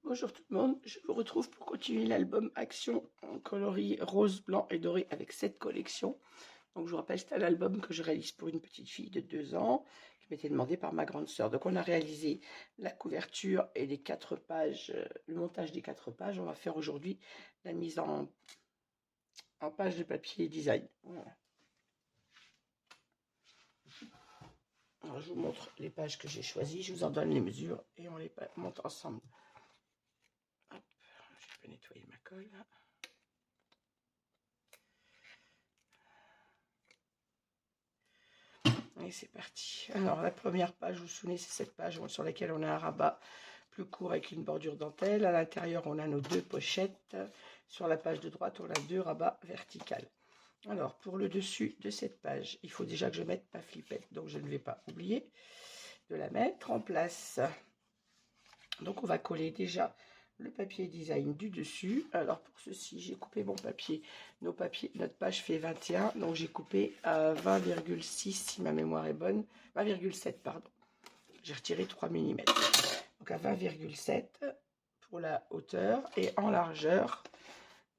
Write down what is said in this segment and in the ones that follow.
Bonjour tout le monde, je vous retrouve pour continuer l'album Action en coloris rose, blanc et doré avec cette collection. Donc je vous rappelle, c'est un album que je réalise pour une petite fille de 2 ans qui m'était demandé par ma grande sœur. Donc on a réalisé la couverture et les 4 pages, le montage des 4 pages. On va faire aujourd'hui la mise en page de papier design. Voilà. Alors je vous montre les pages que j'ai choisies, je vous en donne les mesures et on les monte ensemble. Hop, je peux nettoyer ma colle. Et c'est parti. Alors la première page, vous vous souvenez, c'est cette page sur laquelle on a un rabat plus court avec une bordure dentelle. À l'intérieur, on a nos 2 pochettes. Sur la page de droite, on a 2 rabats verticales. Alors pour le dessus de cette page, il faut déjà que je mette ma flippette. Donc je ne vais pas oublier de la mettre en place. Donc on va coller déjà le papier design du dessus. Alors pour ceci, j'ai coupé mon papier. Notre page fait 21, donc j'ai coupé à 20,6 si ma mémoire est bonne. 20,7 pardon. J'ai retiré 3 mm. Donc à 20,7 pour la hauteur et en largeur,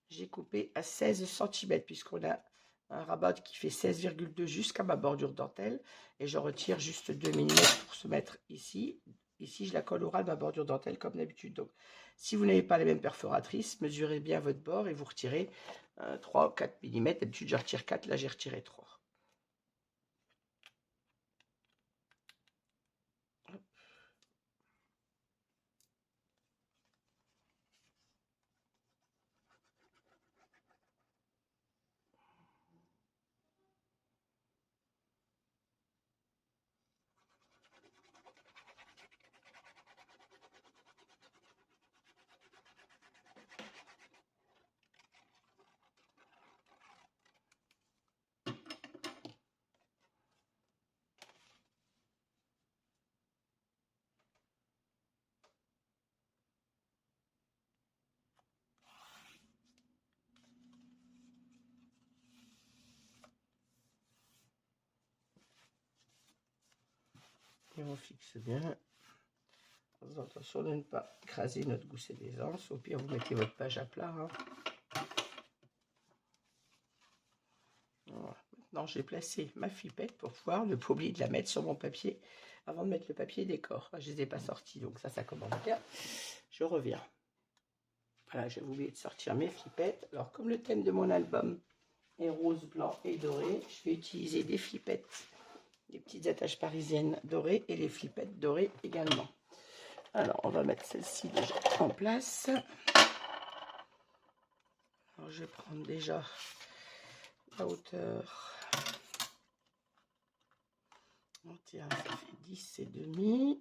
j'ai coupé à 16 cm puisqu'on a un rabat qui fait 16,2 jusqu'à ma bordure dentelle et je retire juste 2 mm pour se mettre ici. Ici, je la colle au ras de ma bordure dentelle comme d'habitude. Donc, si vous n'avez pas les mêmes perforatrices, mesurez bien votre bord et vous retirez 3 ou 4 mm. D'habitude, je retire 4, là j'ai retiré 3. Et on fixe bien. Attention de ne pas écraser notre gousset d'aisance. Au pire, vous mettez votre page à plat. Hein. Voilà. Maintenant, j'ai placé ma flippette pour pouvoir ne pas oublier de la mettre sur mon papier avant de mettre le papier décor. Je ne les ai pas sortis, donc ça commence bien. Je reviens. Voilà, j'ai oublié de sortir mes flippettes. Alors, comme le thème de mon album est rose, blanc et doré, je vais utiliser des flippettes, des petites attaches parisiennes dorées et les flippettes dorées également. Alors, on va mettre celle-ci déjà en place. Alors, je vais prendre déjà la hauteur. On tire, ça fait 10 et demi.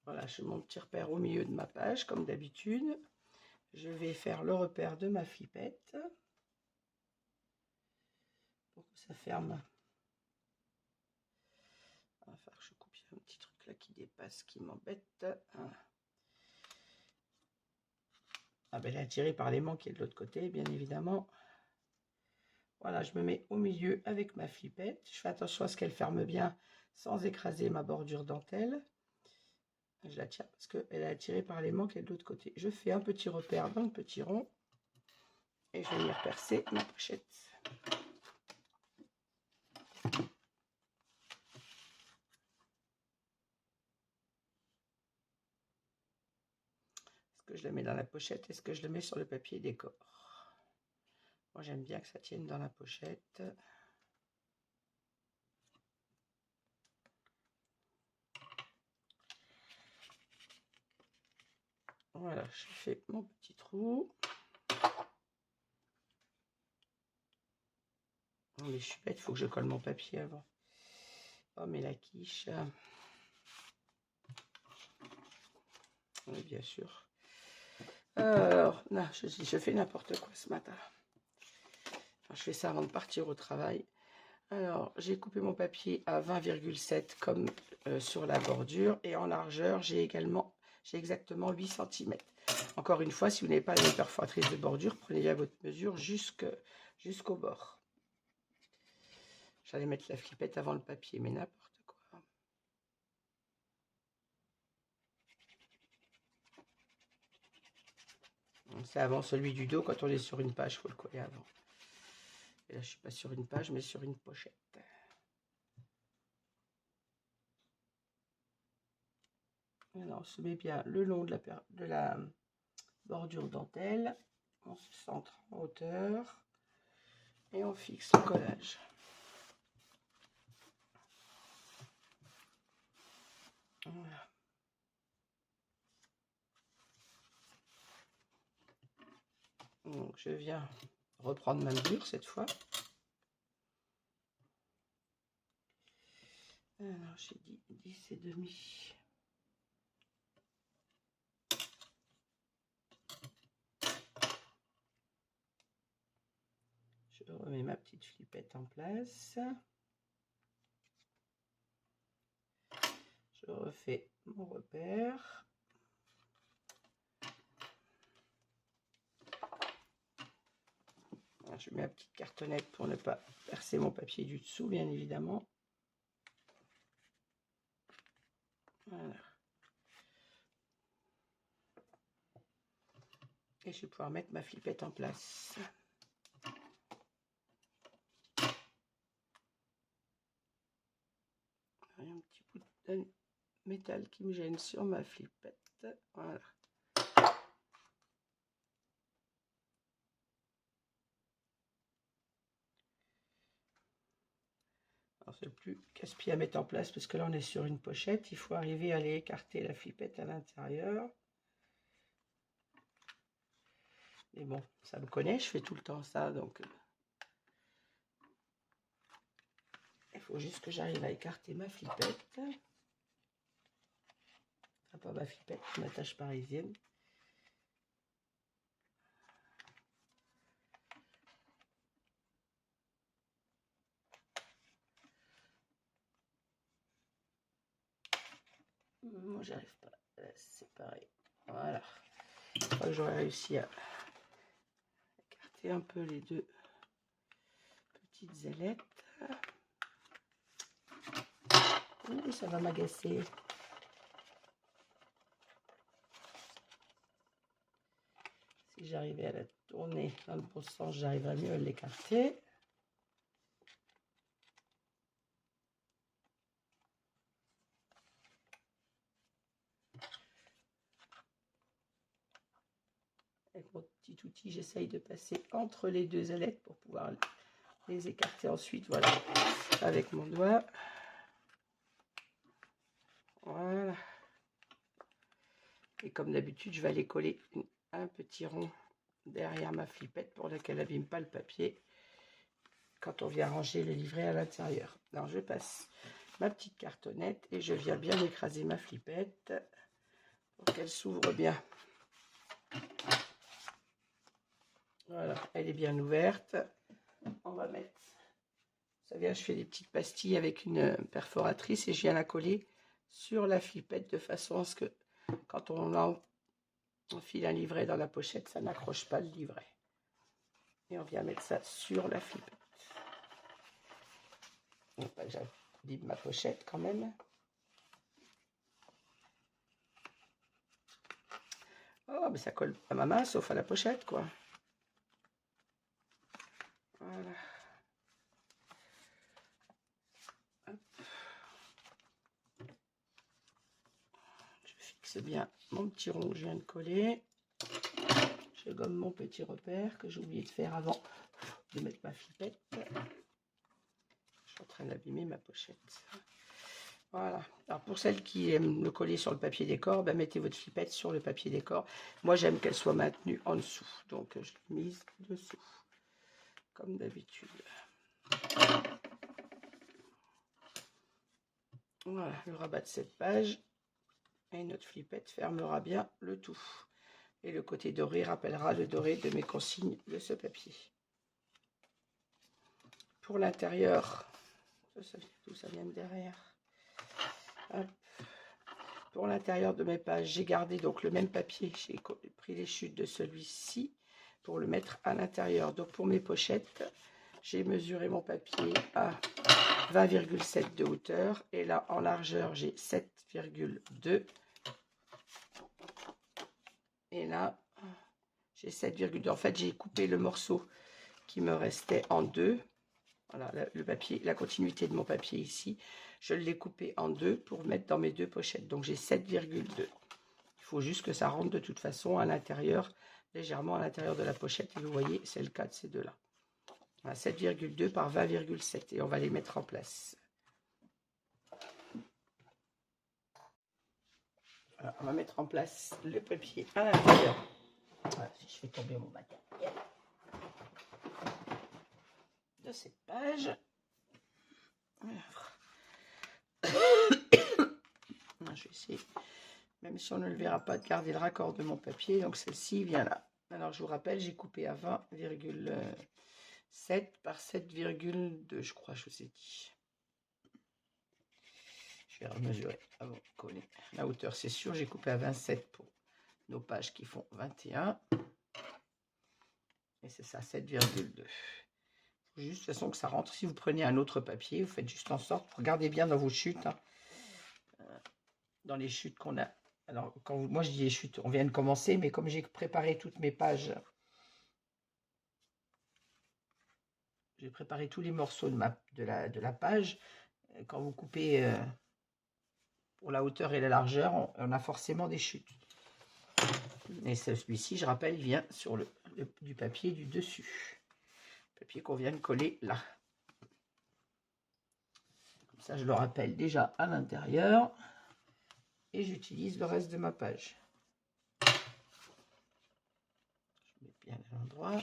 Voilà, je mets mon petit repère au milieu de ma page, comme d'habitude. Je vais faire le repère de ma flippette. Pour que ça ferme. Il va falloir que je coupe, il y a un petit truc là qui dépasse, qui m'embête. Ah ben, elle est attirée par l'aimant qui est de l'autre côté, bien évidemment. Voilà, je me mets au milieu avec ma flippette. Je fais attention à ce qu'elle ferme bien sans écraser ma bordure dentelle. Je la tiens parce qu'elle est attirée par l'aimant qui est de l'autre côté. Je fais un petit repère dans le petit rond et je vais venir percer ma pochette. Est-ce que je le mets dans la pochette? Est-ce que je le mets sur le papier décor? Moi, j'aime bien que ça tienne dans la pochette. Voilà, je fais mon petit trou. Non, mais je suis bête, il faut que je colle mon papier avant. Oh, mais la quiche. Oui, bien sûr. Alors, non, je fais n'importe quoi ce matin. Enfin, je fais ça avant de partir au travail. Alors, j'ai coupé mon papier à 20,7 comme sur la bordure. Et en largeur, j'ai exactement 8 cm. Encore une fois, si vous n'avez pas les perforatrices de bordure, prenez bien votre mesure jusqu'au bord. J'allais mettre la flippette avant le papier, mais n'importe quoi. C'est avant celui du dos. Quand on est sur une page, il faut le coller avant. Et là, je ne suis pas sur une page, mais sur une pochette. Alors, on se met bien le long de la bordure dentelle. On se centre en hauteur. Et on fixe le collage. Voilà. Donc, je viens reprendre ma mesure cette fois. Alors, j'ai dit 10 et demi. Je remets ma petite flippette en place. Je refais mon repère. Alors, je mets ma petite cartonnette pour ne pas percer mon papier du dessous, bien évidemment. Voilà. Et je vais pouvoir mettre ma flippette en place. Il y a un petit bout de métal qui me gêne sur ma flippette. Voilà. Alors c'est le plus casse-pied à mettre en place parce que là on est sur une pochette. Il faut arriver à aller écarter la flippette à l'intérieur. Mais bon, ça me connaît, je fais tout le temps ça, donc il faut juste que j'arrive à écarter ma flippette. Enfin, pas ma flippette, ma tâche parisienne. Moi, j'arrive pas à la séparer. Voilà. Je crois que j'aurais réussi à écarter un peu les deux petites ailettes. Ouh, ça va m'agacer. Si j'arrivais à la tourner dans le bon sens, j'arriverais mieux à l'écarter. Avec mon petit outil, j'essaye de passer entre les deux ailettes pour pouvoir les écarter ensuite, voilà, avec mon doigt. Voilà. Et comme d'habitude, je vais aller coller un petit rond derrière ma flippette pour qu'elle n'abîme pas le papier quand on vient ranger le livret à l'intérieur. Alors, je passe ma petite cartonnette et je viens bien écraser ma flippette pour qu'elle s'ouvre bien. Voilà, elle est bien ouverte. On va mettre, vous savez, je fais des petites pastilles avec une perforatrice et je viens la coller sur la flippette de façon à ce que quand on enfile un livret dans la pochette, ça n'accroche pas le livret. Et on vient mettre ça sur la flippette. Il ne faut pas que j'abîme ma pochette quand même. Oh, mais ça colle à ma main, sauf à la pochette, quoi. Voilà. Hop. Je fixe bien mon petit rond que je viens de coller. Je gomme mon petit repère que j'ai oublié de faire avant de mettre ma flippette. Je suis en train d'abîmer ma pochette. Voilà. Alors pour celles qui aiment le coller sur le papier décor, ben mettez votre flippette sur le papier décor. Moi j'aime qu'elle soit maintenue en dessous, donc je l'ai mise dessous, comme d'habitude. Voilà le rabat de cette page. Et notre flippette fermera bien le tout. Et le côté doré rappellera le doré de mes consignes de ce papier. Pour l'intérieur, ça vient de derrière. Hop. Pour l'intérieur de mes pages, j'ai gardé donc le même papier. J'ai pris les chutes de celui-ci pour le mettre à l'intérieur. Donc pour mes pochettes, j'ai mesuré mon papier à 20,7 de hauteur. Et là, en largeur, j'ai 7,2. Et là, J'ai 7,2. En fait, j'ai coupé le morceau qui me restait en deux. Voilà, le papier, la continuité de mon papier ici. Je l'ai coupé en deux pour mettre dans mes deux pochettes. Donc, j'ai 7,2. Il faut juste que ça rentre de toute façon à l'intérieur, légèrement à l'intérieur de la pochette. Et vous voyez, c'est le cas de ces deux-là. 7,2 par 20,7. Et on va les mettre en place. Alors, on va mettre en place le papier à l'intérieur. Voilà, si je fais tomber mon matériel de cette page. Je vais essayer, même si on ne le verra pas, de garder le raccord de mon papier. Donc celle-ci vient là. Alors je vous rappelle, j'ai coupé à 20,7 par 7,2, je crois, je vous ai dit. Je vais remesurer avant de coller. La hauteur, c'est sûr, j'ai coupé à 27 pour nos pages qui font 21. Et c'est ça, 7,2. Juste de toute façon que ça rentre. Si vous prenez un autre papier, vous faites juste en sorte, regardez bien dans vos chutes, hein, dans les chutes qu'on a. Alors, moi je dis les chutes, on vient de commencer, mais comme j'ai préparé toutes mes pages, j'ai préparé tous les morceaux de la page. Quand vous coupez pour la hauteur et la largeur, on a forcément des chutes. Et celui-ci, je rappelle, il vient sur du papier du dessus. Papier qu'on vient de coller là. Comme ça, je le rappelle déjà à l'intérieur. Et j'utilise le reste de ma page. Je mets bien à l'endroit.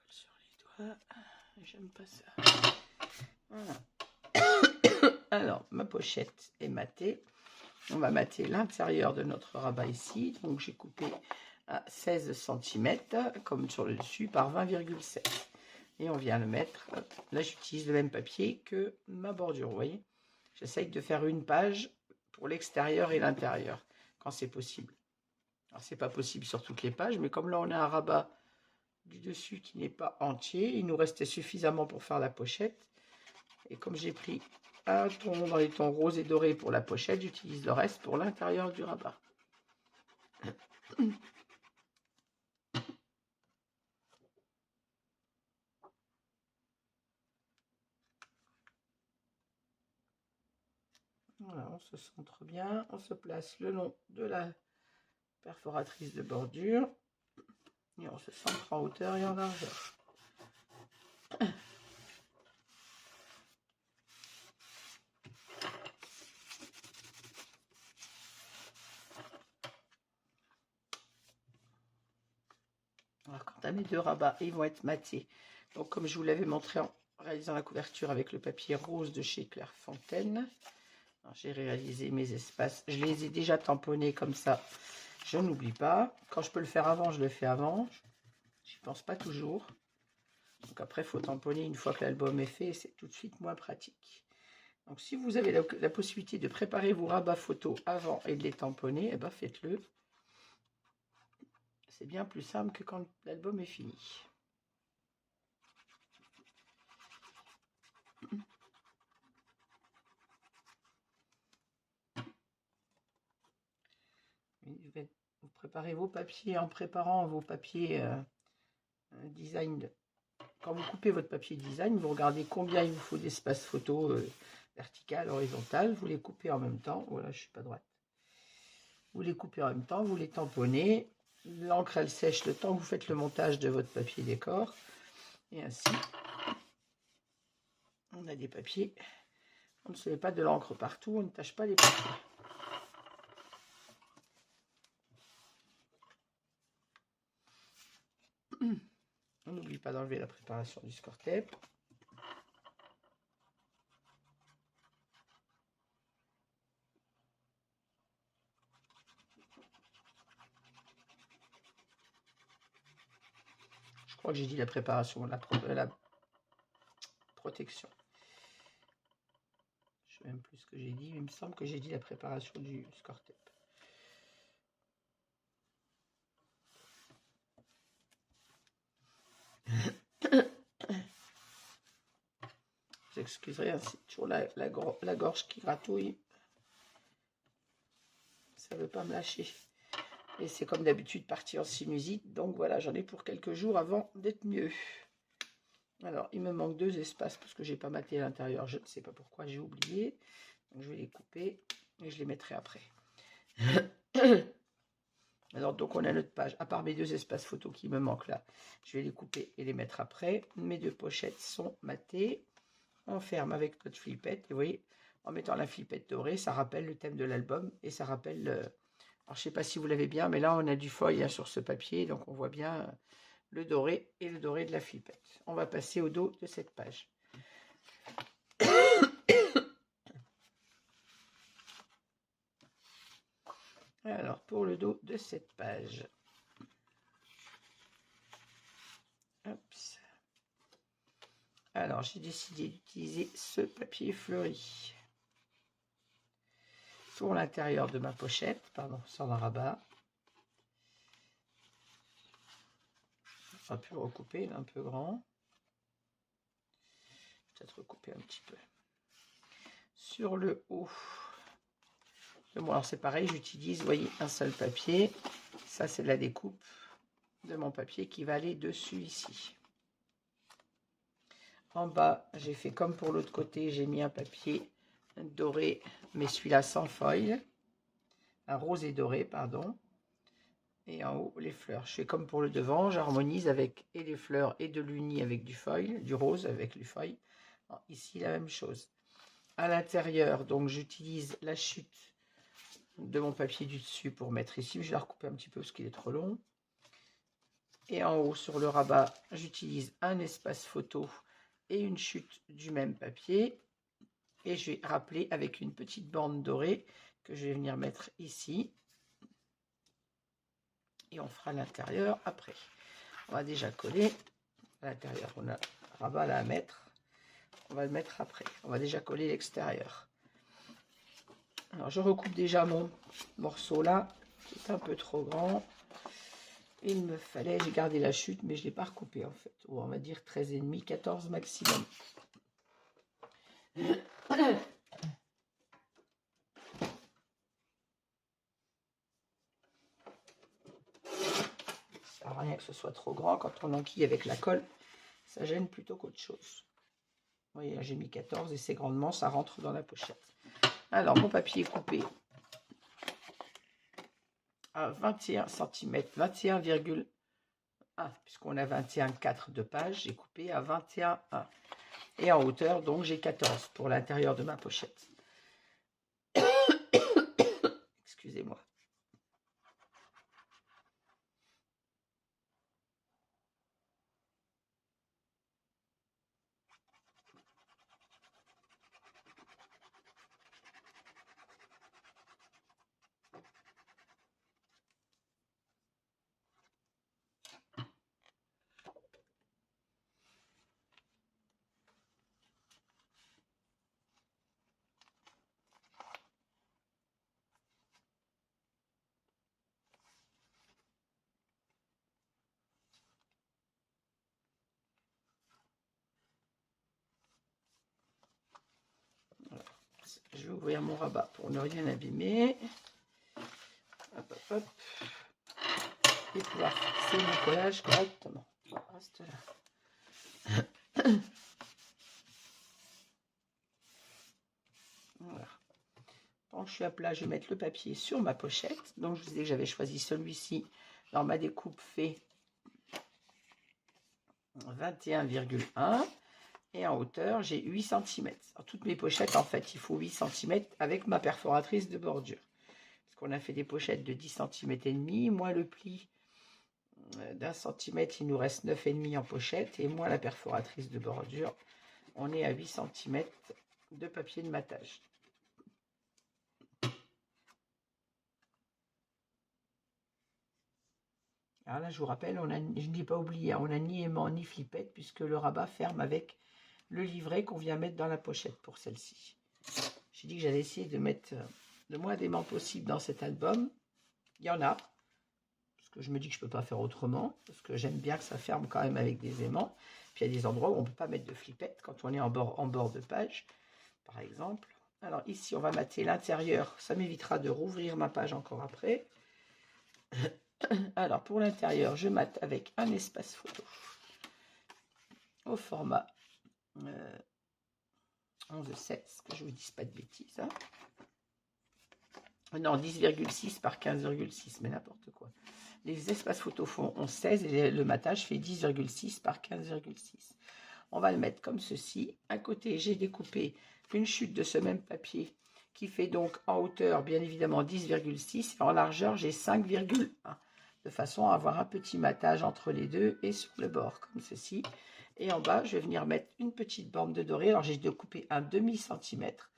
Sur les doigts, j'aime pas ça. Voilà. Alors, ma pochette est matée. On va mater l'intérieur de notre rabat ici. Donc, j'ai coupé à 16 cm, comme sur le dessus, par 20,7. Et on vient le mettre. Là, j'utilise le même papier que ma bordure, vous voyez. J'essaye de faire une page pour l'extérieur et l'intérieur, quand c'est possible. Alors, c'est pas possible sur toutes les pages, mais comme là, on a un rabat du dessus qui n'est pas entier, il nous restait suffisamment pour faire la pochette. Et comme j'ai pris un ton dans les tons roses et dorés pour la pochette, j'utilise le reste pour l'intérieur du rabat. Voilà, on se centre bien, on se place le long de la perforatrice de bordure et on se centre en hauteur et en largeur. Alors, quant à mes deux rabats, ils vont être matés. Donc, comme je vous l'avais montré en réalisant la couverture avec le papier rose de chez Clairefontaine, j'ai réalisé mes espaces. Je les ai déjà tamponnés comme ça. Je n'oublie pas. Quand je peux le faire avant, je le fais avant. Je n'y pense pas toujours. Donc après, il faut tamponner une fois que l'album est fait. C'est tout de suite moins pratique. Donc si vous avez la possibilité de préparer vos rabats photos avant et de les tamponner, eh ben faites-le. C'est bien plus simple que quand l'album est fini. Vous préparez vos papiers en préparant vos papiers design. Quand vous coupez votre papier design, vous regardez combien il vous faut d'espace photo vertical, horizontal. Vous les coupez en même temps. Voilà, je suis pas droite. Vous les coupez en même temps, vous les tamponnez. L'encre, elle sèche le temps que vous faites le montage de votre papier décor. Et ainsi, on a des papiers. On ne se met pas de l'encre partout, on ne tâche pas les papiers. On n'oublie pas d'enlever la préparation du score tape. Je crois que j'ai dit la préparation, la protection. Je ne sais même plus ce que j'ai dit, mais il me semble que j'ai dit la préparation du score tape. Vous excuserez, hein, c'est toujours la gorge qui gratouille. Ça ne veut pas me lâcher. Et c'est comme d'habitude parti en sinusite. Donc voilà, j'en ai pour quelques jours avant d'être mieux. Alors, il me manque 2 espaces parce que j'ai pas maté à l'intérieur. Je ne sais pas pourquoi, j'ai oublié. Donc je vais les couper et je les mettrai après. Alors, donc on a notre page. À part mes 2 espaces photos qui me manquent là, je vais les couper et les mettre après. Mes 2 pochettes sont matées. On ferme avec notre flippette. Et vous voyez, en mettant la flippette dorée, ça rappelle le thème de l'album et ça rappelle... alors, je ne sais pas si vous l'avez bien, mais là, on a du foil hein, sur ce papier. Donc, on voit bien le doré et le doré de la flippette. On va passer au dos de cette page. Alors, pour le dos de cette page. Hop. Alors, j'ai décidé d'utiliser ce papier fleuri pour l'intérieur de ma pochette, pardon, sans un rabat. On peut recouper, il est un peu grand. Peut-être recouper un petit peu. Sur le haut, bon, alors c'est pareil, j'utilise, vous voyez, un seul papier. Ça, c'est la découpe de mon papier qui va aller dessus ici. En bas, j'ai fait comme pour l'autre côté, j'ai mis un papier doré, mais celui-là sans foil. Un rose et doré, pardon. Et en haut, les fleurs. Je fais comme pour le devant, j'harmonise avec et les fleurs et de l'uni avec du foil, du rose avec du foil. Alors, ici, la même chose. À l'intérieur, donc j'utilise la chute de mon papier du dessus pour mettre ici. Je vais la recouper un petit peu parce qu'il est trop long. Et en haut, sur le rabat, j'utilise un espace photo et une chute du même papier. Et je vais rappeler avec une petite bande dorée que je vais venir mettre ici. Et on fera l'intérieur après. On va déjà coller. À l'intérieur, on a un rabat là à mettre. On va le mettre après. On va déjà coller l'extérieur. Alors, je recoupe déjà mon morceau là, qui est un peu trop grand. Il me fallait, j'ai gardé la chute, mais je ne l'ai pas recoupé en fait. Ou on va dire 13,5, 14 maximum. Ça sert à rien que ce soit trop grand. Quand on enquille avec la colle, ça gêne plutôt qu'autre chose. Vous voyez, j'ai mis 14 et c'est grandement, ça rentre dans la pochette. Alors, mon papier est coupé à 21 cm, 21,1, puisqu'on a 21,4 de page, j'ai coupé à 21,1. Et en hauteur, donc, j'ai 14 pour l'intérieur de ma pochette. Excusez-moi. Je vais ouvrir mon rabat pour ne rien abîmer. Hop, hop, hop. Et pouvoir fixer mon collage correctement. On reste là. Voilà. Quand je suis à plat, je vais mettre le papier sur ma pochette. Donc, je vous disais que j'avais choisi celui-ci. Alors, ma découpe fait 21,1. Et en hauteur, j'ai 8 cm. Alors, toutes mes pochettes, en fait, il faut 8 cm avec ma perforatrice de bordure. Parce qu'on a fait des pochettes de 10 cm et demi. Moi, le pli d'un centimètre, il nous reste 9,5 en pochette. Et moi, la perforatrice de bordure, on est à 8 cm de papier de matage. Alors là, je vous rappelle, je n'ai pas oublié, on n'a ni aimant ni flippette, puisque le rabat ferme avec le livret qu'on vient mettre dans la pochette pour celle-ci. J'ai dit que j'allais essayer de mettre le moins d'aimants possible dans cet album. Il y en a, parce que je me dis que je ne peux pas faire autrement, parce que j'aime bien que ça ferme quand même avec des aimants. Puis il y a des endroits où on ne peut pas mettre de flippette quand on est en bord de page, par exemple. Alors ici, on va mater l'intérieur. Ça m'évitera de rouvrir ma page encore après. Alors pour l'intérieur, je mate avec un espace photo au format 11,16, que je vous dise pas de bêtises. Hein. Non, 10,6 par 15,6, mais n'importe quoi. Les espaces photos font 11,16 et le matage fait 10,6 par 15,6. On va le mettre comme ceci. À côté, j'ai découpé une chute de ce même papier qui fait donc en hauteur, bien évidemment, 10,6. Et en largeur, j'ai 5,1. De façon à avoir un petit matage entre les deux et sur le bord, comme ceci. Et en bas, je vais venir mettre une petite bande de doré. Alors, j'ai découpé un demi-centimètre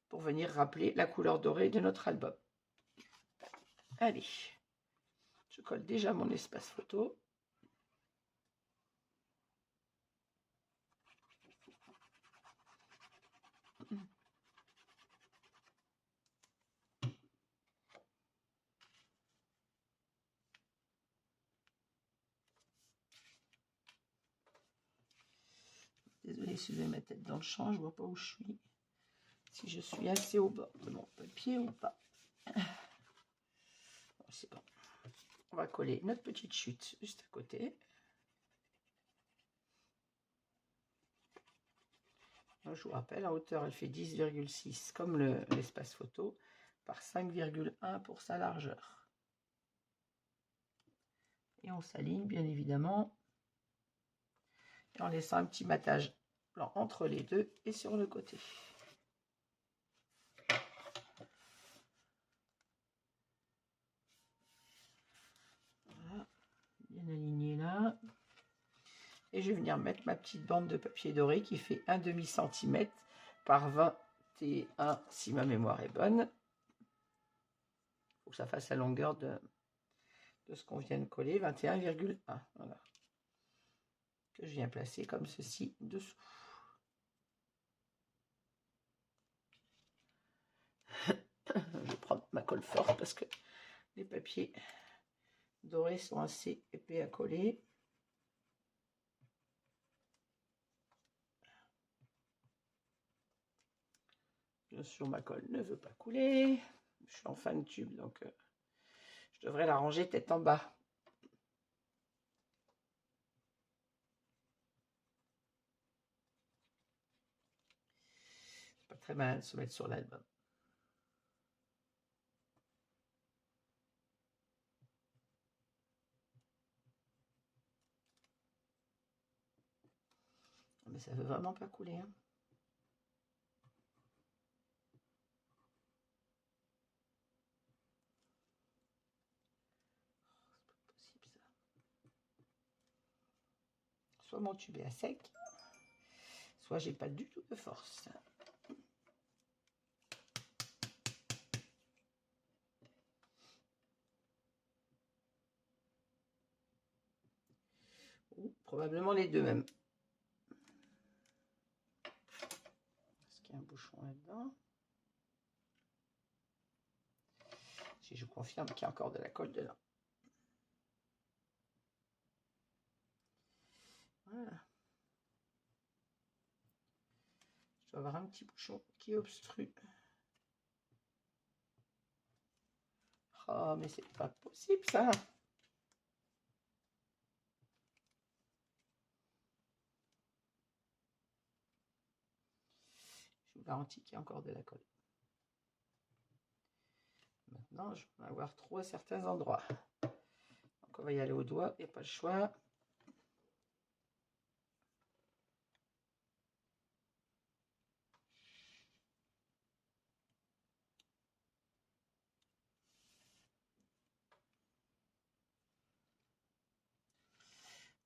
pour venir rappeler la couleur dorée de notre album. Allez, je colle déjà mon espace photo. Désolée si vous avez ma tête dans le champ, je ne vois pas où je suis. Si je suis assez au bord de mon papier ou pas. Bon, c'est bon. On va coller notre petite chute juste à côté. Je vous rappelle, en hauteur, elle fait 10,6 comme l'espace photo par 5,1 pour sa largeur. Et on s'aligne bien évidemment et en laissant un petit matage blanc entre les deux et sur le côté. Voilà, bien aligné là. Et je vais venir mettre ma petite bande de papier doré qui fait un demi-centimètre par 21 si ma mémoire est bonne. Il faut que ça fasse la longueur de ce qu'on vient de coller, 21,1. Voilà. Que je viens placer comme ceci dessous. Je vais prendre ma colle forte parce que les papiers dorés sont assez épais à coller. Bien sûr, ma colle ne veut pas couler. Je suis en fin de tube, donc je devrais la ranger tête en bas. C'est pas très mal de se mettre sur l'album. Mais ça veut vraiment pas couler. Hein. C'est pas possible ça. Soit mon tube est à sec, soit j'ai pas du tout de force. Ou probablement les deux même. Est-ce qu'il y a un bouchon là-dedans? Si je confirme qu'il y a encore de la colle dedans. Voilà. Je dois avoir un petit bouchon qui obstrue. Oh, mais c'est pas possible ça. Je vous garantis qu'il y a encore de la colle. Maintenant, je vais avoir trop à certains endroits. Donc, on va y aller au doigt, il n'y a pas le choix.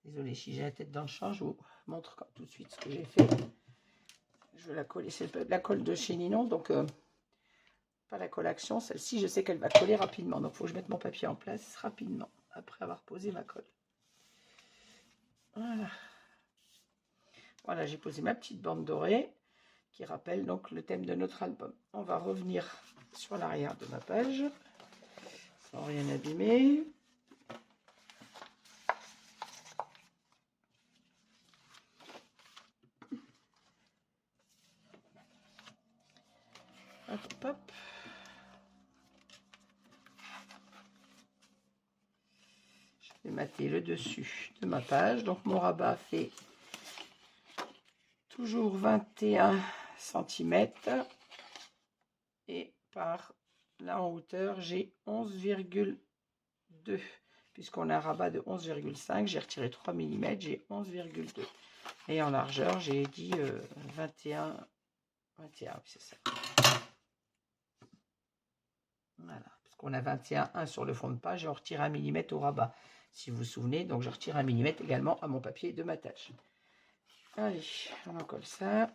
Désolée si j'ai la tête dans le champ, je vous montre tout de suite ce que j'ai fait. Je veux la coller, c'est la colle de chez Ninon, donc pas la colle Action. Celle-ci, je sais qu'elle va coller rapidement, donc il faut que je mette mon papier en place rapidement, après avoir posé ma colle. Voilà. Voilà, j'ai posé ma petite bande dorée, qui rappelle donc le thème de notre album. On va revenir sur l'arrière de ma page, sans rien abîmer. Hop, hop. Je vais mater le dessus de ma page. Donc mon rabat fait toujours 21 cm. Et par là en hauteur, j'ai 11,2. Puisqu'on a un rabat de 11,5, j'ai retiré 3 mm, j'ai 11,2. Et en largeur, j'ai dit 21, oui, c'est ça. Voilà, parce qu'on a 21,1 sur le fond de page et on retire 1 mm au rabat, si vous vous souvenez. Donc je retire 1 mm également à mon papier de matage. Allez, on en colle ça.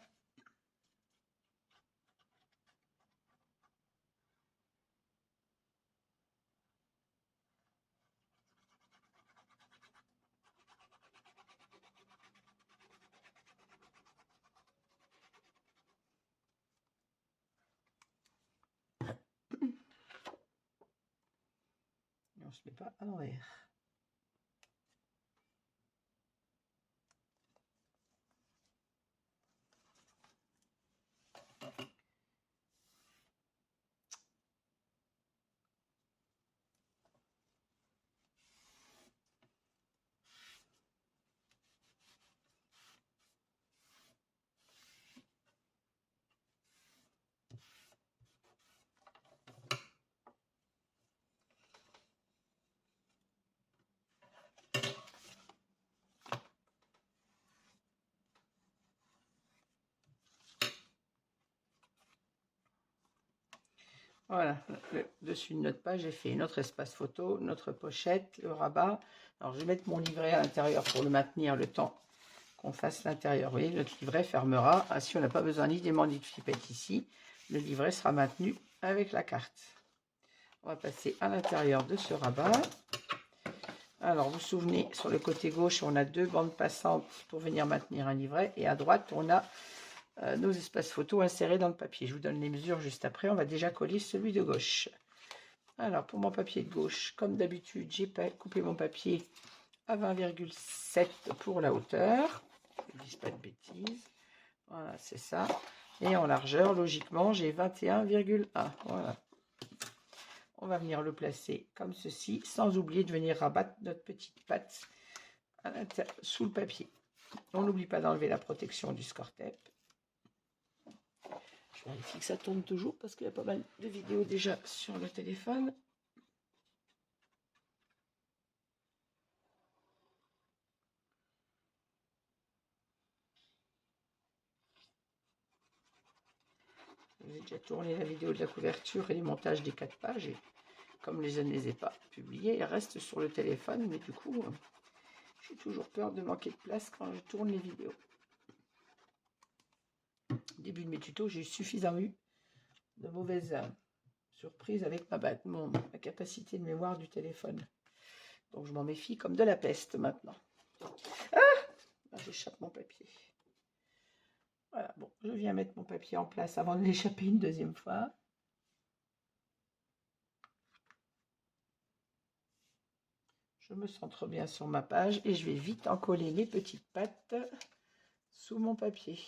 On ne se met pas à l'envers. Voilà, le dessus de notre page, j'ai fait notre espace photo, notre pochette, le rabat. Alors, je vais mettre mon livret à l'intérieur pour le maintenir le temps qu'on fasse l'intérieur. Vous voyez, notre livret fermera. Ainsi, on n'a pas besoin ni d'aimant ni de flipette ici. Le livret sera maintenu avec la carte. On va passer à l'intérieur de ce rabat. Alors, vous vous souvenez, sur le côté gauche, on a 2 bandes passantes pour venir maintenir un livret. Et à droite, on a nos espaces photos insérés dans le papier. Je vous donne les mesures juste après. On va déjà coller celui de gauche. Alors, pour mon papier de gauche, comme d'habitude, j'ai coupé mon papier à 20,7 pour la hauteur. Je ne dis pas de bêtises. Voilà, c'est ça. Et en largeur, logiquement, j'ai 21,1. Voilà. On va venir le placer comme ceci, sans oublier de venir rabattre notre petite patte sous le papier. On n'oublie pas d'enlever la protection du score-tape. Je vérifie que ça tourne toujours parce qu'il y a pas mal de vidéos déjà sur le téléphone. J'ai déjà tourné la vidéo de la couverture et les montages des 4 pages. Et comme je ne les ai pas publiés, elles restent sur le téléphone. Mais du coup, j'ai toujours peur de manquer de place quand je tourne les vidéos. Au début de mes tutos, j'ai eu suffisamment eu de mauvaises surprises avec ma capacité de mémoire du téléphone. Donc je m'en méfie comme de la peste maintenant. Ah, j'échappe mon papier. Voilà, bon, je viens mettre mon papier en place avant de l'échapper une deuxième fois. Je me centre bien sur ma page et je vais vite en coller les petites pattes sous mon papier.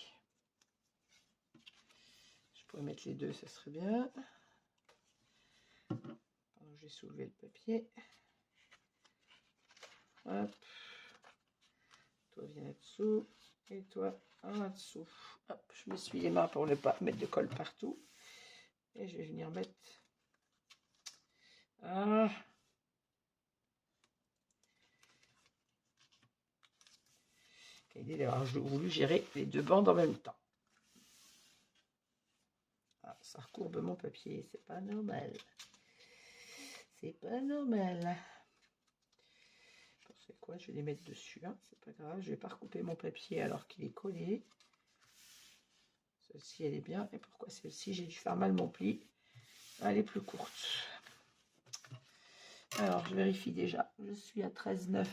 Je pourrais mettre les deux, ça serait bien. Alors, j'ai soulevé le papier. Hop. Toi, viens là-dessous. Et toi, en dessous. Hop, je m'essuie les mains pour ne pas mettre de colle partout. Et je vais venir mettre... Ah, quelle idée d'avoir voulu gérer les 2 bandes en même temps. Ah, ça recourbe mon papier, c'est pas normal. C'est pas normal. C'est quoi? Je vais les mettre dessus, hein, c'est pas grave. Je vais pas recouper mon papier alors qu'il est collé. Celle-ci, elle est bien. Et pourquoi celle-ci? J'ai dû faire mal mon pli. Elle est plus courte. Alors, je vérifie déjà. Je suis à 13,9.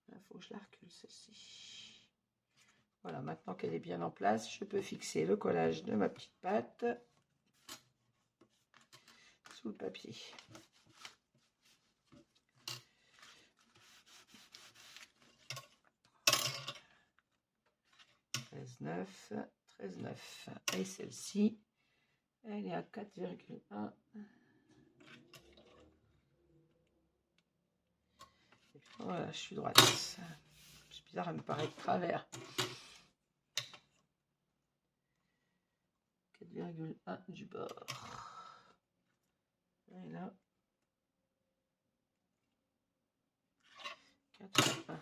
Il faut que je la recule, celle-ci. Voilà, maintenant qu'elle est bien en place, je peux fixer le collage de ma petite pâte sous le papier. 13,9. 13,9. Et celle-ci, elle est à 4,1. Voilà, je suis droite. C'est bizarre, elle me paraît de travers. 4,1 du bord. Et là, 4,1.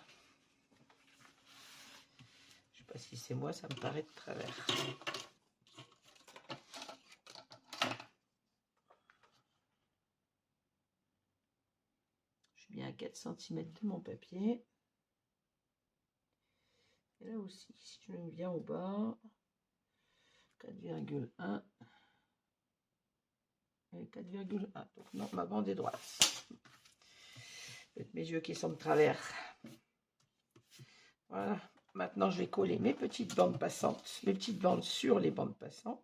Je sais pas si c'est moi, ça me paraît de travers. Je suis bien à 4 cm de mon papier. Et là aussi, si je me viens au bas, 4,1 et 4,1. Donc non, ma bande est droite. C'est mes yeux qui sont de travers. Voilà. Maintenant, je vais coller mes petites bandes passantes, mes petites bandes sur les bandes passantes.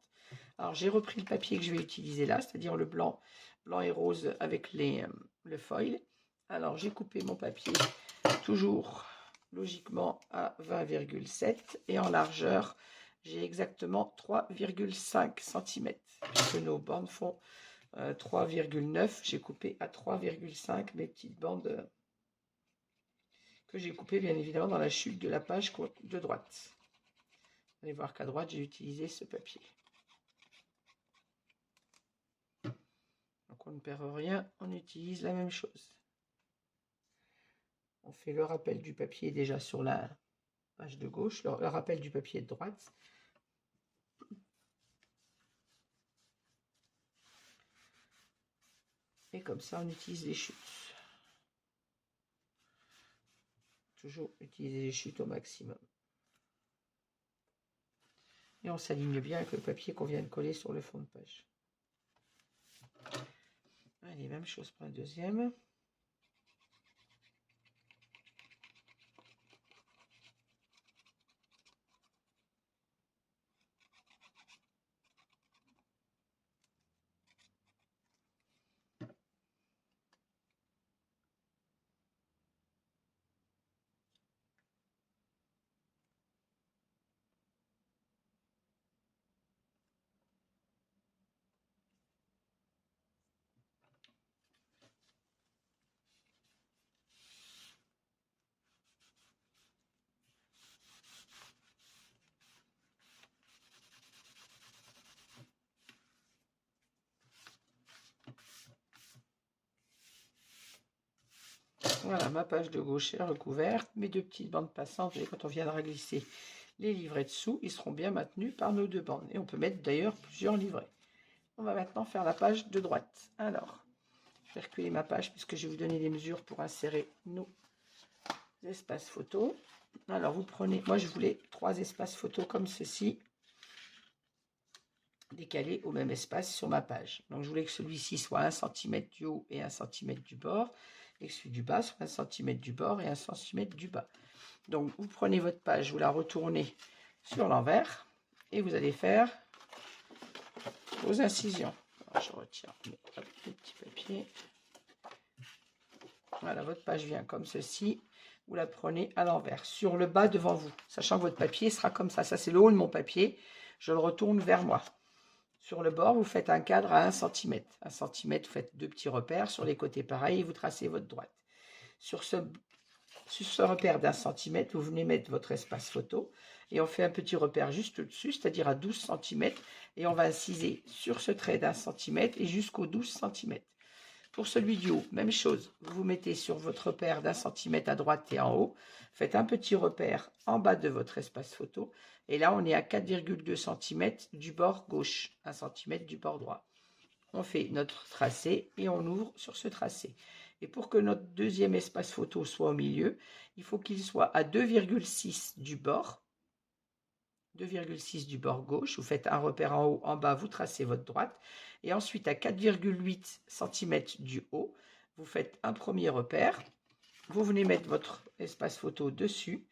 Alors, j'ai repris le papier que je vais utiliser là, c'est-à-dire le blanc et rose avec le foil. Alors, j'ai coupé mon papier toujours logiquement à 20,7 et en largeur, j'ai exactement 3,5 cm puisque nos bandes font 3,9. J'ai coupé à 3,5 mes petites bandes que j'ai coupées bien évidemment dans la chute de la page de droite. Vous allez voir qu'à droite, j'ai utilisé ce papier. Donc on ne perd rien, on utilise la même chose. On fait le rappel du papier déjà sur la page de gauche, le rappel du papier de droite. Et comme ça, on utilise les chutes. Toujours utiliser les chutes au maximum. Et on s'aligne bien avec le papier qu'on vient de coller sur le fond de page. Allez, même chose pour la deuxième. Voilà, ma page de gauche est recouverte. Mes deux petites bandes passantes, et quand on viendra glisser les livrets dessous, ils seront bien maintenus par nos deux bandes. Et on peut mettre d'ailleurs plusieurs livrets. On va maintenant faire la page de droite. Alors, je vais reculer ma page puisque je vais vous donner les mesures pour insérer nos espaces photos. Alors, vous prenez, moi je voulais 3 espaces photos comme ceci, décalés au même espace sur ma page. Donc, je voulais que celui-ci soit 1 cm du haut et 1 cm du bord, et que celui du bas soit 1 cm du bord et 1 cm du bas. Donc, vous prenez votre page, vous la retournez sur l'envers, et vous allez faire vos incisions. Alors, je retire le petit papier. Voilà, votre page vient comme ceci. Vous la prenez à l'envers, sur le bas devant vous, sachant que votre papier sera comme ça. Ça, c'est le haut de mon papier. Je le retourne vers moi. Sur le bord, vous faites un cadre à 1 cm. 1 cm, vous faites 2 petits repères. Sur les côtés, pareil, et vous tracez votre droite. Sur ce repère d'1 cm, vous venez mettre votre espace photo. Et on fait un petit repère juste au-dessus, c'est-à-dire à 12 cm. Et on va inciser sur ce trait d'1 cm et jusqu'aux 12 cm. Pour celui du haut, même chose. Vous vous mettez sur votre repère d'1 cm à droite et en haut. Faites un petit repère en bas de votre espace photo. Et là, on est à 4,2 cm du bord gauche, 1 cm du bord droit. On fait notre tracé et on ouvre sur ce tracé. Et pour que notre deuxième espace photo soit au milieu, il faut qu'il soit à 2,6 du bord. 2,6 du bord gauche. Vous faites un repère en haut, en bas, vous tracez votre droite. Et ensuite, à 4,8 cm du haut, vous faites un premier repère. Vous venez mettre votre espace photo dessus.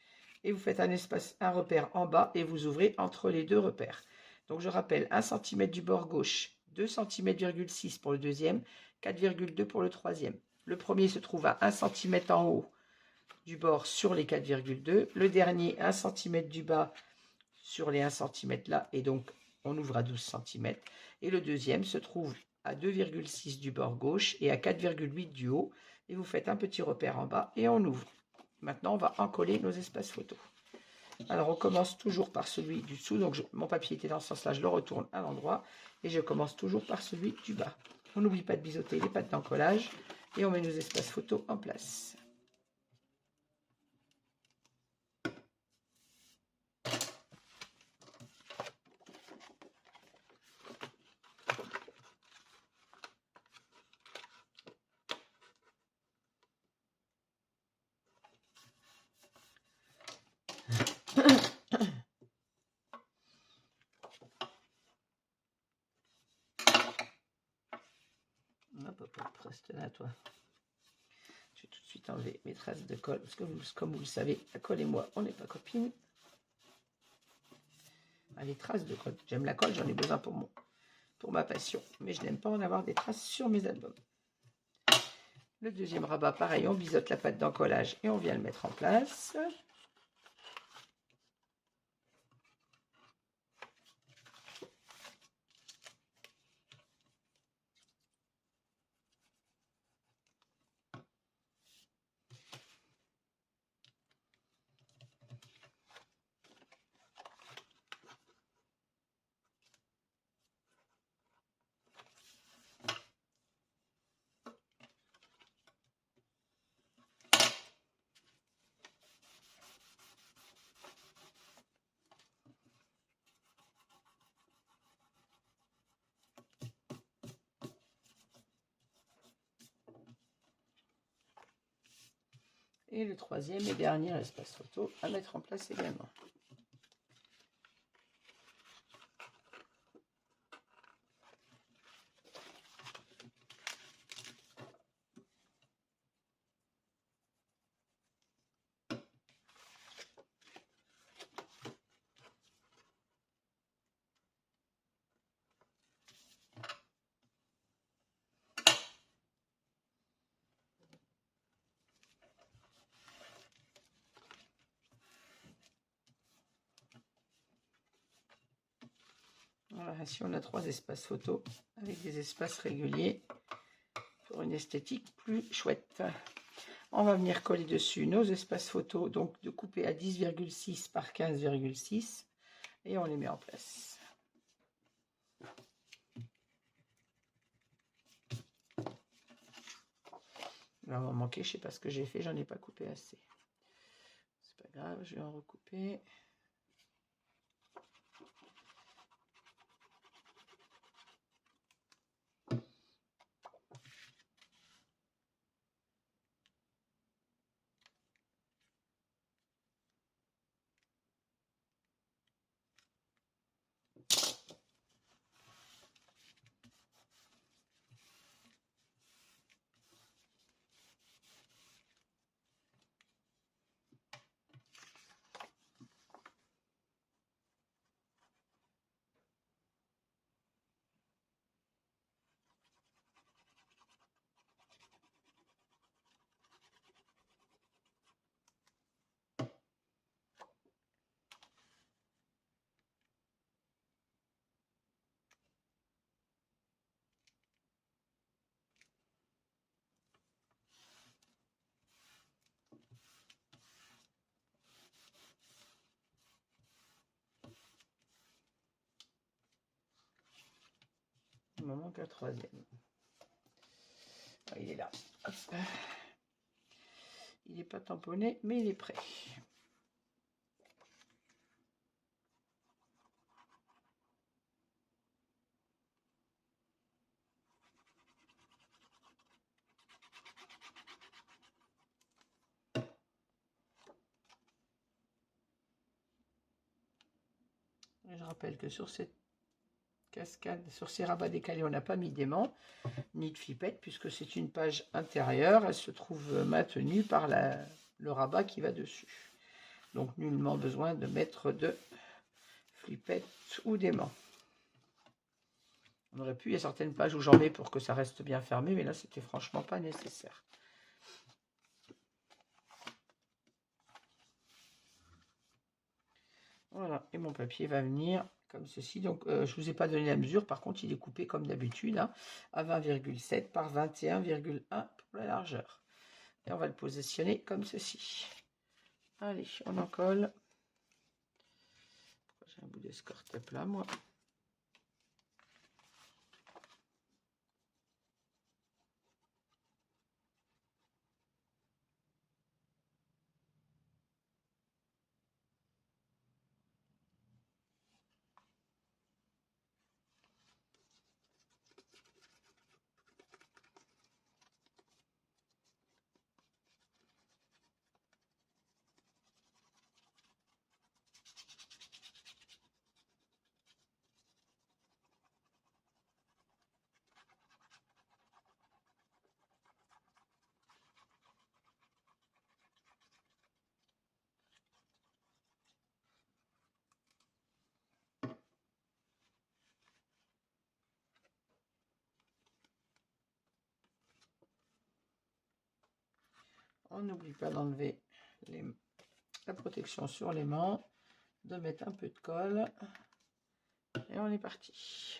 Et vous faites un repère en bas et vous ouvrez entre les deux repères. Donc, je rappelle, 1 cm du bord gauche, 2 cm,6 cm pour le deuxième, 4,2 pour le troisième. Le premier se trouve à 1 cm en haut du bord sur les 4,2. Le dernier, 1 cm du bas sur les 1 cm là. Et donc, on ouvre à 12 cm. Et le deuxième se trouve à 2,6 du bord gauche et à 4,8 du haut. Et vous faites un petit repère en bas et on ouvre. Maintenant, on va encoller nos espaces photos. Alors, on commence toujours par celui du dessous. Donc, mon papier était dans ce sens-là, je le retourne à l'endroit. Et je commence toujours par celui du bas. On n'oublie pas de biseauter les pattes d'encollage. Et on met nos espaces photos en place. Hop, reste là, toi. Je vais tout de suite enlever mes traces de colle, parce que comme vous le savez, la colle et moi, on n'est pas copines. Ah, les traces de colle. J'aime la colle, j'en ai besoin pour ma passion. Mais je n'aime pas en avoir des traces sur mes albums. Le deuxième rabat, pareil, on biseaute la pâte d'encollage et on vient le mettre en place. Et le troisième et dernier espace photo à mettre en place également. Voilà, ainsi on a 3 espaces photo avec des espaces réguliers pour une esthétique plus chouette. On va venir coller dessus nos espaces photos, donc de couper à 10,6 par 15,6 et on les met en place. Là, on va manquer, je ne sais pas ce que j'ai fait, j'en ai pas coupé assez. C'est pas grave, je vais en recouper. Il me manque un troisième. Ah, il est là. Hop. Il n'est pas tamponné, mais il est prêt. Je rappelle que sur cette cascade, sur ces rabats décalés, on n'a pas mis d'aimant ni de flippette puisque c'est une page intérieure. Elle se trouve maintenue par le rabat qui va dessus. Donc nullement besoin de mettre de flippette ou d'aimant. On aurait pu, il y a certaines pages où j'en mets pour que ça reste bien fermé, mais là c'était franchement pas nécessaire. Voilà, et mon papier va venir comme ceci. Donc je vous ai pas donné la mesure, par contre il est coupé comme d'habitude hein, à 20,7 par 21,1 pour la largeur. Et on va le positionner comme ceci. Allez, on en colle. J'ai un bout d'escorte là, moi. On n'oublie pas d'enlever la protection sur l'aimant, de mettre un peu de colle et on est parti.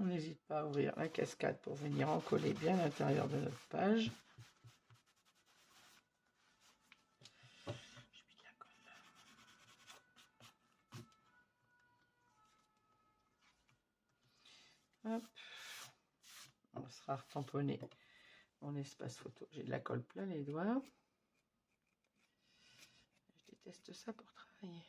On n'hésite pas à ouvrir la cascade pour venir en coller bien à l'intérieur de notre page. Hop. On sera retamponné mon espace photo. J'ai de la colle plein les doigts. Je déteste ça pour travailler.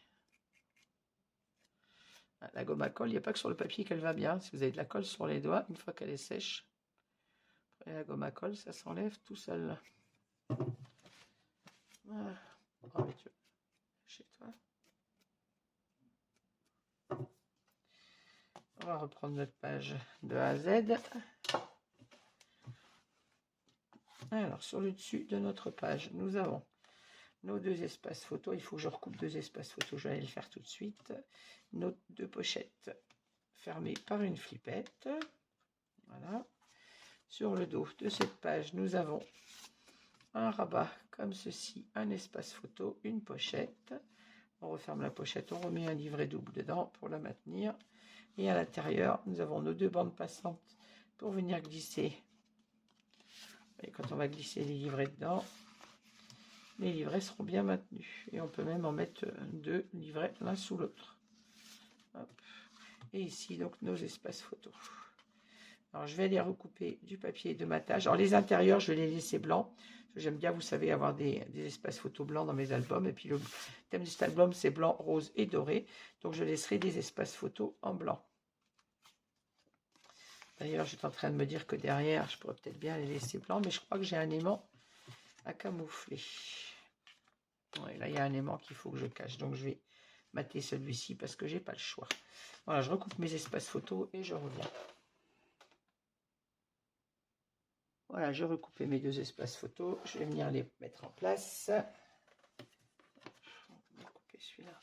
Ah, la gomme à colle, il n'y a pas que sur le papier qu'elle va bien. Si vous avez de la colle sur les doigts, une fois qu'elle est sèche, après la gomme à colle, ça s'enlève tout seul. Voilà. Oh, mais tu veux, chez toi. On va reprendre notre page de A à Z. Alors, sur le dessus de notre page, nous avons nos deux espaces photos. Il faut que je recoupe deux espaces photos. Je vais aller le faire tout de suite. Nos deux pochettes fermées par une flippette. Voilà. Sur le dos de cette page, nous avons un rabat comme ceci, un espace photo, une pochette. On referme la pochette, on remet un livret double dedans pour la maintenir. Et à l'intérieur, nous avons nos deux bandes passantes pour venir glisser. Et quand on va glisser les livrets dedans, les livrets seront bien maintenus. Et on peut même en mettre deux livrets l'un sous l'autre. Et ici, donc, nos espaces photos. Alors, je vais les recouper du papier de matage. Alors, les intérieurs, je vais les laisser blancs. J'aime bien, vous savez, avoir des espaces photos blancs dans mes albums. Et puis, le thème de cet album, c'est blanc, rose et doré. Donc, je laisserai des espaces photos en blanc. D'ailleurs, je suis en train de me dire que derrière, je pourrais peut-être bien les laisser blancs. Mais je crois que j'ai un aimant à camoufler. Ouais, là, il y a un aimant qu'il faut que je cache. Donc, je vais mater celui-ci parce que j'ai pas le choix. Voilà, je recoupe mes espaces photos et je reviens. Voilà, j'ai recoupé mes deux espaces photos. Je vais venir les mettre en place. On va couper celui-là.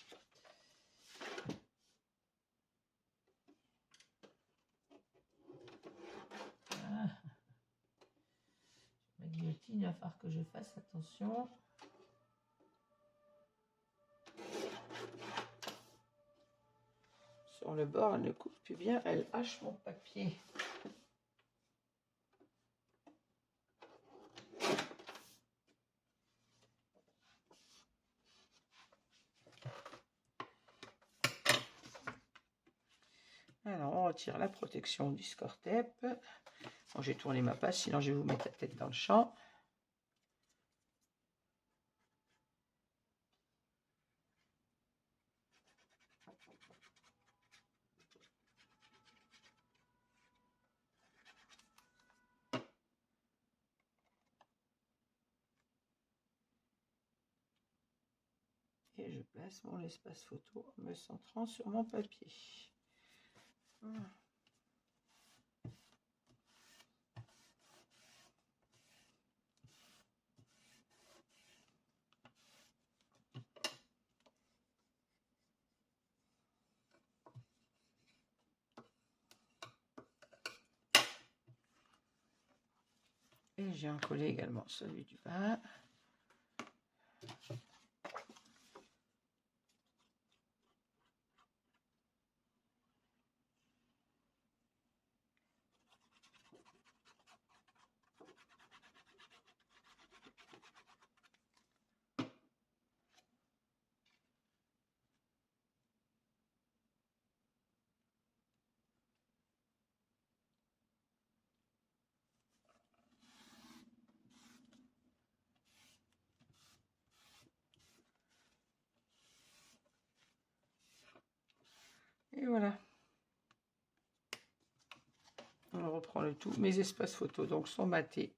Ah. Ma guillotine, il va falloir que je fasse attention. Sur le bord, elle ne coupe plus bien. Elle hache mon papier. retire la protection du score tape. Bon, j'ai tourné ma page, sinon je vais vous mettre la tête dans le champ. Et je place mon espace photo en me centrant sur mon papier. Voilà. Et j'ai collé également celui du bas. Et voilà. On reprend le tout. Mes espaces photos donc sont matés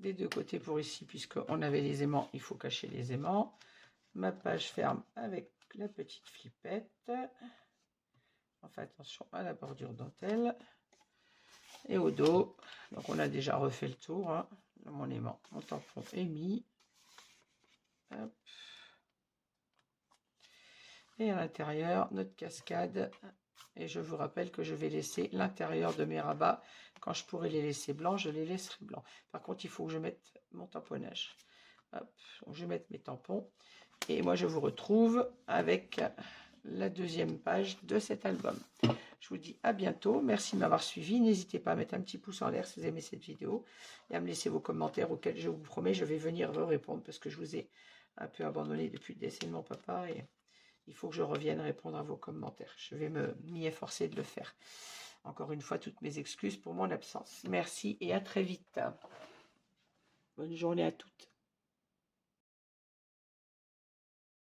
des deux côtés pour ici, puisqu'on avait les aimants, il faut cacher les aimants. Ma page ferme avec la petite flippette. On fait attention à la bordure dentelle. Et au dos, donc on a déjà refait le tour. Hein. Mon aimant, mon tampon est mis. Hop. Et à l'intérieur, notre cascade. Et je vous rappelle que je vais laisser l'intérieur de mes rabats. Quand je pourrai les laisser blancs, je les laisserai blancs. Par contre, il faut que je mette mon tamponnage. Hop. Donc, je vais mettre mes tampons. Et moi, je vous retrouve avec la deuxième page de cet album. Je vous dis à bientôt. Merci de m'avoir suivi. N'hésitez pas à mettre un petit pouce en l'air si vous aimez cette vidéo. Et à me laisser vos commentaires auxquels je vous promets, je vais venir vous répondre parce que je vous ai un peu abandonné depuis le décès de mon papa. Et il faut que je revienne répondre à vos commentaires. Je vais m'y efforcer de le faire. Encore une fois, toutes mes excuses pour mon absence. Merci et à très vite. Bonne journée à toutes.